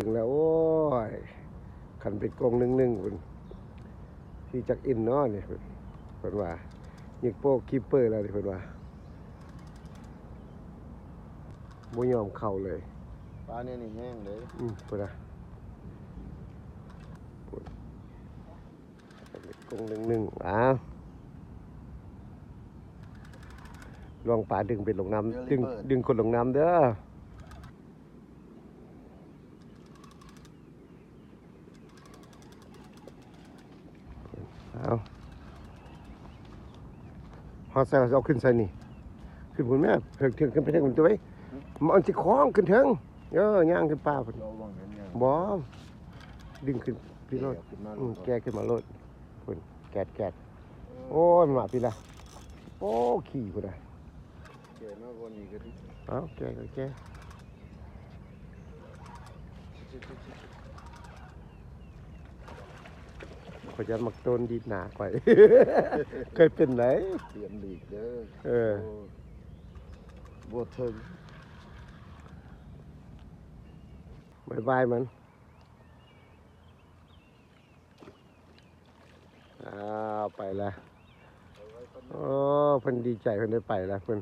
ถึงแล้วโอ้ยขันเป็นกงนึ่งคุณที่จักอินเนาะนี่เพิ่นว่ายิงโป๊กคีปเปอร์แล้วนี่เพิ่นว่าบ่ยอมเข้าเลยปลาเนี่ยนี่แห้งเลยเพิ่นว่ากงนึ่งลองปลาดึงเป็นลงน้ำดึงคนลงน้ำเด้อเอาพอใส่เอาขึ้นใส่นี่ขึ้นบนแม่เถิงขึ้นไปเถิงมันตัวไว้มันสิคล้องขึ้นเถิงย่างขึ้นป่าพุ่นบ่ดึงขึ้นพี่รถแกขึ้นมาโลดพุ่นแกดโอ้ยมาพี่ละโอ้ขี่พุ่นน่ะแกมากกว่านี้ก็ดิเอาแกขอยันมักต้นดีหนาไปเคยเป็นไหนเตรียมดีกเด้อบัวเทิงบายมันไปแล้วโอ้เพิ่นดีใจเพิ่นได้ไปแล้วเพิ่น